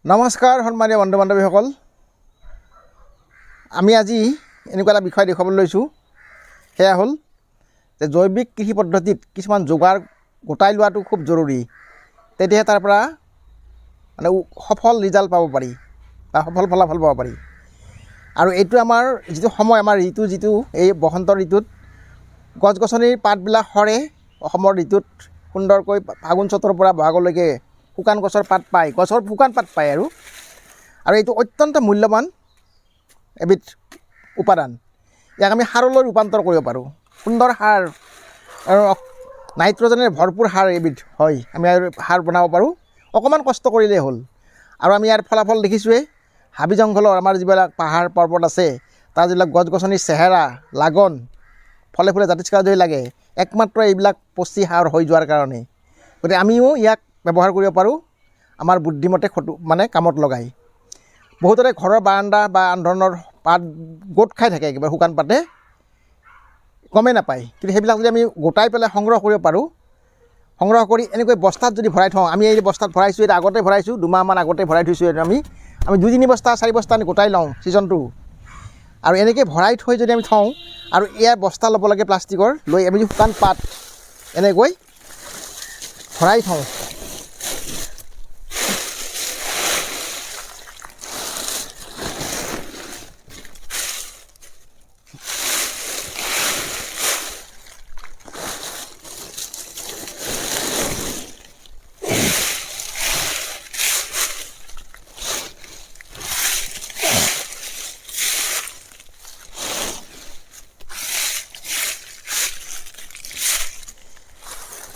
নমস্কাৰ সন্মানীয় বন্ধু বান্ধৱীসকল, আমি আজি এনেকুৱা এটা বিষয় দেখুৱাবলৈ লৈছোঁ। সেয়া হ'ল যে জৈৱিক কৃষি পদ্ধতিত কিছুমান যোগাৰ গোটাই লোৱাটো খুব জৰুৰী, তেতিয়াহে তাৰ পৰা মানে সফল ৰিজাল্ট পাব পাৰি বা সফল ফলাফল পাব পাৰি। আৰু এইটো আমাৰ যিটো সময়, আমাৰ ঋতু যিটো এই বসন্ত ঋতুত গছ গছনিৰ পাতবিলাক সৰে। অসমৰ ঋতুত সুন্দৰকৈ ফাগুন চ'তৰ পৰা বহাগলৈকে শুকান গছৰ পাত পায়, গছৰ শুকান পাত পায় আৰু এইটো অত্যন্ত মূল্যৱান এবিধ উপাদান। ইয়াক আমি সাৰলৈ ৰূপান্তৰ কৰিব পাৰোঁ। সুন্দৰ সাৰ আৰু নাইট্ৰজেনেৰে ভৰপূৰ সাৰ এবিধ হয়। আমি আৰু সাৰ বনাব পাৰোঁ, অকণমান কষ্ট কৰিলেই হ'ল। আৰু আমি ইয়াৰ ফলাফল দেখিছোঁৱেই। হাবি জংঘলৰ আমাৰ যিবিলাক পাহাৰ পৰ্বত আছে, তাৰ যিবিলাক গছ গছনিৰ চেহেৰা লাগন ফলে ফুলে জাতিষ্কাৰ হৈ লাগে, একমাত্ৰ এইবিলাক পুষ্টি সাৰ হৈ যোৱাৰ কাৰণে। গতিকে আমিও ইয়াক ব্যৱহাৰ কৰিব পাৰোঁ আমাৰ বুদ্ধিমতে কামত লগাই। বহুতৰে ঘৰৰ বাৰাণ্ডা বা আন ধৰণৰ পাত গোট খাই থাকে, একেবাৰে শুকান পাতে, গমেই নাপায়। কিন্তু সেইবিলাক যদি আমি গোটাই পেলাই সংগ্ৰহ কৰিব পাৰোঁ, সংগ্ৰহ কৰি এনেকৈ বস্তাত যদি ভৰাই থওঁ, আমি এই বস্তাত ভৰাইছোঁ, এটা আগতে ভৰাইছোঁ, দুমাহমান আগতে ভৰাই থৈছোঁ। এইটো আমি 2-3 বস্তা 4 বস্তা আমি গোটাই লওঁ ছিজনটো। আৰু এনেকৈ ভৰাই থৈ যদি আমি থওঁ, আৰু ইয়াৰ বস্তা ল'ব লাগে প্লাষ্টিকৰ, লৈ আমি শুকান পাত এনেকৈ ভৰাই থওঁ,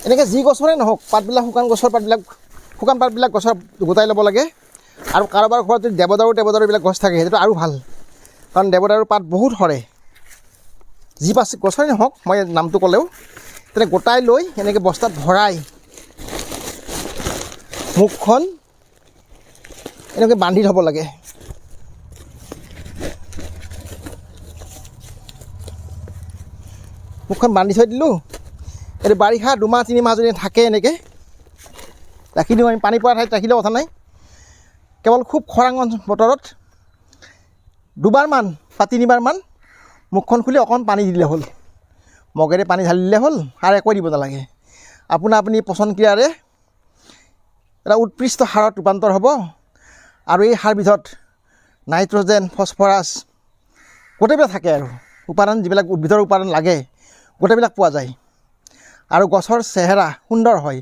এনেকৈ যি গছৰে নহওক পাতবিলাক, শুকান গছৰ পাতবিলাক, শুকান পাতবিলাক গছৰ গোটাই ল'ব লাগে। আৰু কাৰোবাৰ ঘৰত যদি দেৱদাৰু এইবিলাক গছ থাকে, সেইটো আৰু ভাল, কাৰণ দেৱদাৰুৰ পাত বহুত সৰে। যি গছৰে নহওক, মই নামটো ক'লেও তেনে গোটাই লৈ এনেকৈ বস্তাত ভৰাই মুখখন এনেকৈ বান্ধি থ'ব লাগে। মুখখন বান্ধি থৈ দিলোঁ। এইটো বাৰিষা 2-3 মাহ যদি থাকে, এনেকৈ ৰাখি দিওঁ। আমি পানী পৰা ঠাইত ৰাখিলেও কথা নাই। কেৱল খুব খৰাং বতৰত 2বাৰমান বা 3বাৰমান মুখখন খুলি অকণ পানী দিলে হ'ল, মগেৰে পানী ঢালি দিলে হ'ল, আৰু একো দিব নালাগে। আপুনি পচন ক্ৰিয়াৰে এটা উৎকৃষ্ট সাৰত ৰূপান্তৰ হ'ব। আৰু এই সাৰবিধত নাইট্ৰজেন, ফচফৰাছ গোটেইবিলাক থাকে, আৰু উপাদান যিবিলাক উদ্ভিদৰ উপাদান লাগে গোটেইবিলাক পোৱা যায়। আৰু গছৰ চেহেৰা সুন্দৰ হয়।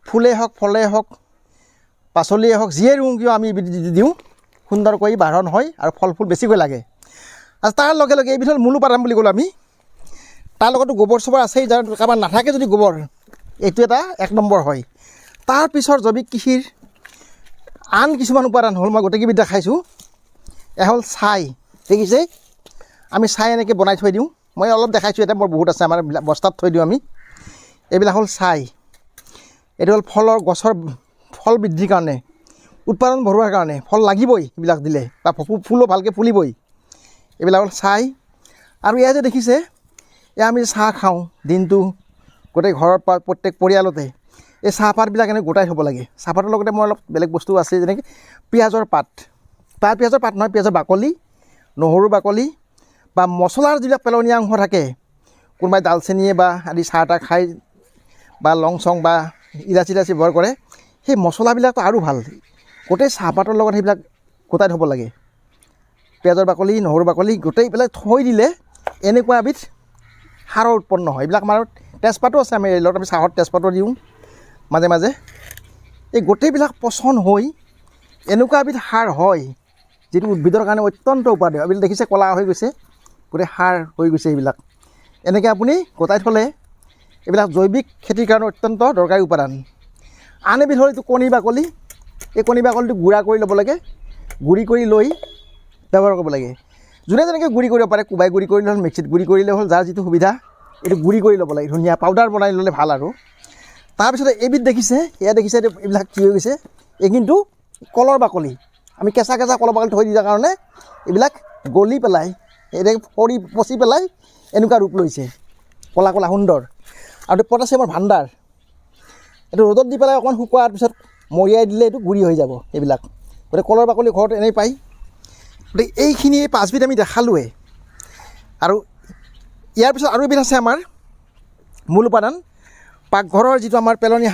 ফুলেই হওক, ফলেই হওক, পাচলিয়েই হওক, যিয়ে ৰুওঁ কিয় আমি দিওঁ, সুন্দৰকৈ বাঢ়ন হয় আৰু ফল ফুল বেছিকৈ লাগে। আৰু তাৰ লগে লগে এইবিধ হ'ল মূল উপাদান বুলি ক'লোঁ আমি। তাৰ লগতো গোবৰ চোবৰ আছেই, যাৰ কাৰোবাৰ নাথাকে যদি গোবৰ, এইটো এটা 1 নম্বৰ হয়। তাৰ পিছৰ জৈৱিক কৃষিৰ আন কিছুমান উপাদান হ'ল, মই গোটেইকেইবিধ দেখাইছোঁ। এয়া হ'ল ছাই। দেখিছে, আমি ছাই এনেকৈ বনাই থৈ দিওঁ। মই অলপ দেখাইছোঁ, এতিয়া মোৰ বহুত আছে, আমাৰ বস্তাত থৈ দিওঁ আমি। এইবিলাক হ'ল ছাই। এইটো হ'ল গছৰ ফল বৃদ্ধিৰ কাৰণে, উৎপাদন বঢ়োৱাৰ কাৰণে, ফল লাগিবই এইবিলাক দিলে, বা ফুলো ভালকৈ ফুলিবই। এইবিলাক হ'ল ছাই। আৰু এয়া যে দেখিছে, এয়া আমি চাহ খাওঁ দিনটো, গোটেই ঘৰৰ প্ৰত্যেক পৰিয়ালতে এই চাহপাতবিলাক এনেকৈ গোটাই থ'ব লাগে। চাহপাতৰ লগতে মই অলপ বেলেগ বস্তু আছে, যেনেকৈ পিঁয়াজৰ পাত, পিঁয়াজৰ পাত নহয়, পিঁয়াজৰ বাকলি, নহৰুৰ বাকলি, বা মছলাৰ যিবিলাক পেলনীয়া অংশ থাকে, কোনোবাই দালচেনিয়ে বা আদি চাহ তাহ খাই, বা লং চং বা ইলাচি ব্যৱহাৰ কৰে, সেই মছলাবিলাকতো আৰু ভাল। গোটেই চাহপাতৰ লগত সেইবিলাক গোটাই থ'ব লাগে। পিঁয়াজৰ বাকলি, নহৰুৰ বাকলি গোটেই পেলাই থৈ দিলে এনেকুৱা এবিধ সাৰৰ উৎপন্ন হয়। এইবিলাক আমাৰ তেজপাতো আছে, আমি ৰেলত আমি চাহত তেজপাতো দিওঁ মাজে মাজে। এই গোটেইবিলাক পচন হৈ এনেকুৱা এবিধ সাৰ হয়, যিটো উদ্ভিদৰ কাৰণে অত্যন্ত উপাদেয়। এইবিলাক দেখিছে ক'লা হৈ গৈছে, গোটেই সাৰ হৈ গৈছে এইবিলাক। এনেকৈ আপুনি গোটাই থ'লে এইবিলাক জৈৱিক খেতিৰ কাৰণে অত্যন্ত দৰকাৰী উপাদান। আন এবিধ হ'ল এইটো কণী বাকলি। এই কণী বাকলিটো গুড়া কৰি ল'ব লাগে, গুড়ি কৰি লৈ ব্যৱহাৰ কৰিব লাগে। যোনে যেনেকৈ গুড়ি কৰিব পাৰে, কোবাই গুড়ি কৰিলে হ'ল, মিক্সিত গুড়ি কৰিলে হ'ল, যাৰ যিটো সুবিধা। এইটো গুড়ি কৰি ল'ব লাগে, ধুনীয়া পাউডাৰ বনাই ল'লে ভাল। আৰু তাৰপিছতে এইবিধ দেখিছে, দেখিছে এইবিলাক কি হৈ গৈছে, এই কিন্তু কলৰ বাকলি। আমি কেঁচা কলৰ বাকলি থৈ দিয়াৰ কাৰণে এইবিলাক গলি পেলাই, সৰি পচি পেলাই এনেকুৱা ৰূপ লৈছে, ক'লা ক'লা সুন্দৰ। আৰু এইটো পটাছিয়ামৰ ভাণ্ডাৰ। এইটো ৰ'দত দি পেলাই অকণমান শুকোৱাৰ পিছত মৰিয়াই দিলে এইটো গুড়ি হৈ যাব এইবিলাক। গতিকে কলৰ বাকলি ঘৰত এনেই পায়। গতিকে এইখিনি 5বিধ আমি দেখালোৱে। আৰু ইয়াৰ পিছত আৰু এবিধ আছে আমাৰ মূল উপাদান, পাকঘৰৰ যিটো আমাৰ পেলনীয়া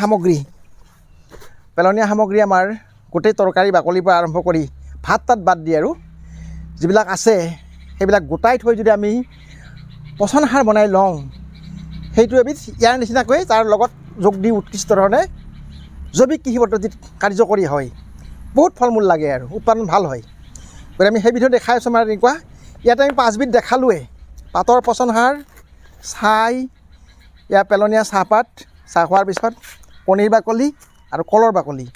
সামগ্ৰী আমাৰ গোটেই তৰকাৰী বাকলিৰ পৰা আৰম্ভ কৰি ভাত তাত বাদ দি আৰু যিবিলাক আছে সেইবিলাক গোটাই থৈ যদি আমি পচন সাৰ বনাই লওঁ, সেইটো এবিধ ইয়াৰ নিচিনাকৈ তাৰ লগত যোগ দি উৎকৃষ্ট ধৰণে জৈৱিক কৃষি পদ্ধতিত কাৰ্যকৰী হয়। বহুত ফল মূল লাগে আৰু উৎপাদন ভাল হয়। গতিকে আমি সেইবিধো দেখাই আছোঁ আমাৰ এনেকুৱা। ইয়াতে আমি 5বিধ দেখালোৱে। পাতৰ পচন সাৰ, ছাই, ইয়াৰ পেলনীয়া চাহপাত, চাহ খোৱাৰ পিছত কণীৰ বাকলি আৰু কলৰ বাকলি।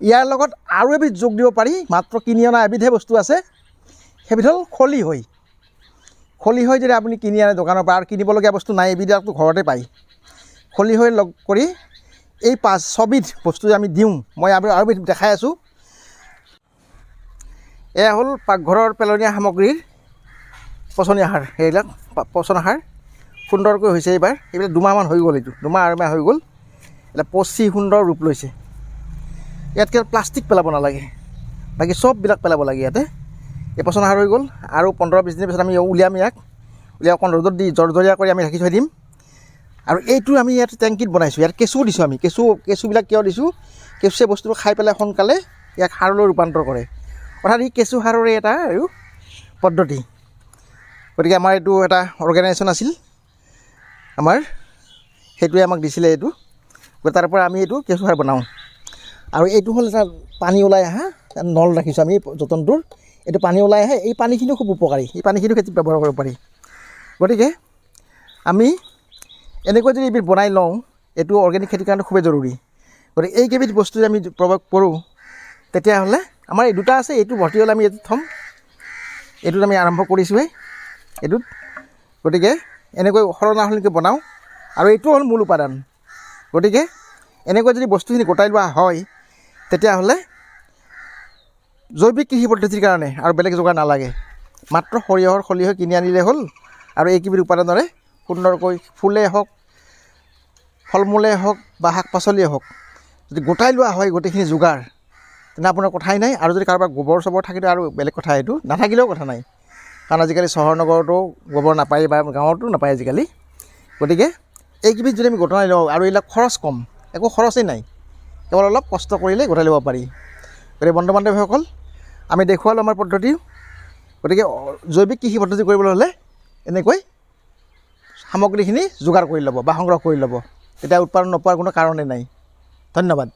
ইয়াৰ লগত আৰু এবিধ যোগ দিব পাৰি, মাত্ৰ কিনি অনা এবিধহে বস্তু আছে, সেইবিধ হ'ল খলিহৈ। খলিহৈ যদি আপুনি কিনি আনে দোকানৰ পৰা, আৰু কিনিবলগীয়া বস্তু নাই, এইবিলাকতো ঘৰতে পায়। খলিহৈ লগ কৰি এই 6বিধ বস্তু আমি দিওঁ। মই আৰু এবিধ দেখাই আছোঁ। এয়া হ'ল পাকঘৰৰ পেলনীয়া সামগ্ৰীৰ পচনীয়া সাৰ। সেইবিলাক পচন সাৰ সুন্দৰকৈ হৈছে এইবাৰ। এইবিলাক 2মাহমান হৈ গ'ল, এইটো 2মাহ আঢ়ৈ হৈ গ'ল। এতিয়া পচি সুন্দৰ ৰূপ লৈছে। ইয়াতকৈ প্লাষ্টিক পেলাব নালাগে, বাকী চববিলাক পেলাব লাগে ইয়াতে। এই পচন সাৰ হৈ গ'ল। আৰু 15-20 দিনৰ পিছত আমি উলিয়াম। ইয়াক উলিয়াই অকণ ৰ'দত দি জৰজৰীয়া কৰি আমি ৰাখি থৈ দিম। আৰু এইটো আমি ইয়াত টেংকিত বনাইছোঁ। ইয়াত কেঁচুও দিছোঁ আমি। কেঁচুবিলাক কিয় দিছোঁ? কেঁচুৱে বস্তুটো খাই পেলাই সোনকালে ইয়াক সাৰলৈ ৰূপান্তৰ কৰে। অৰ্থাৎ ই কেঁচু সাৰৰে এটা আৰু পদ্ধতি। গতিকে আমাৰ এইটো এটা অৰ্গেনাইজেশ্যন আছিল আমাৰ, সেইটোৱে আমাক দিছিলে এইটো। গতিকে তাৰ পৰা আমি এইটো কেঁচু সাৰ বনাওঁ। আৰু এইটো হ'ল এটা পানী ওলাই অহা নল ৰাখিছোঁ আমি যতনটোৰ। এইটো পানী ওলাই আহে, এই পানীখিনিও খুব উপকাৰী। এই পানীখিনিও খেতিত ব্যৱহাৰ কৰিব পাৰি। গতিকে আমি এনেকৈ যদি এবিধ বনাই লওঁ, এইটো অৰ্গেনিক খেতিৰ কাৰণে খুবেই জৰুৰী। গতিকে এইকেইবিধ বস্তু যদি আমি প্ৰয়োগ কৰোঁ, তেতিয়াহ'লে আমাৰ এই দুটা আছে, এইটো ভৰ্তি হ'লে আমি এইটোত থ'ম। এইটোত আমি আৰম্ভ কৰিছোঁৱেই এইটোত। গতিকে এনেকৈ সলনা সলনিকৈ বনাওঁ। আৰু এইটো হ'ল মূল উপাদান। গতিকে এনেকৈ যদি বস্তুখিনি গোটাই লোৱা হয়, তেতিয়াহ'লে জৈৱিক কৃষি পদ্ধতিৰ কাৰণে আৰু বেলেগ যোগাৰ নালাগে। মাত্ৰ সৰিয়হৰ খলিহৈ কিনি আনিলে হ'ল। আৰু এইকেইবিধ উপাদানেৰে সুন্দৰকৈ ফুলেই হওক, ফল মূলেই হওক বা শাক পাচলিয়েই হওক, যদি গোটাই লোৱা হয় গোটেইখিনি যোগাৰ, তেনে আপোনাৰ কথাই নাই। আৰু যদি কাৰোবাৰ গোবৰ চবৰ থাকিলে আৰু বেলেগ কথা, এইটো নাথাকিলেও কথা নাই। কাৰণ আজিকালি চহৰ নগৰতো গোবৰ নাপায় বা গাঁৱতো নাপায় আজিকালি। গতিকে এইকেইবিধ যদি আমি গোটাই লওঁ, আৰু এইবিলাক খৰচ কম, একো খৰচেই নাই, কেৱল অলপ কষ্ট কৰিলে গোটাই ল'ব পাৰি। গতিকে বন্ধু বান্ধৱীসকল, আমি দেখুৱালোঁ আমাৰ পদ্ধতি। গতিকে জৈৱিক কৃষি পদ্ধতি কৰিবলৈ হ'লে এনেকৈ সামগ্ৰীখিনি যোগাৰ কৰি ল'ব বা সংগ্ৰহ কৰি ল'ব। তেতিয়া উৎপাদন নোপোৱাৰ কোনো কাৰণেই নাই। ধন্যবাদ।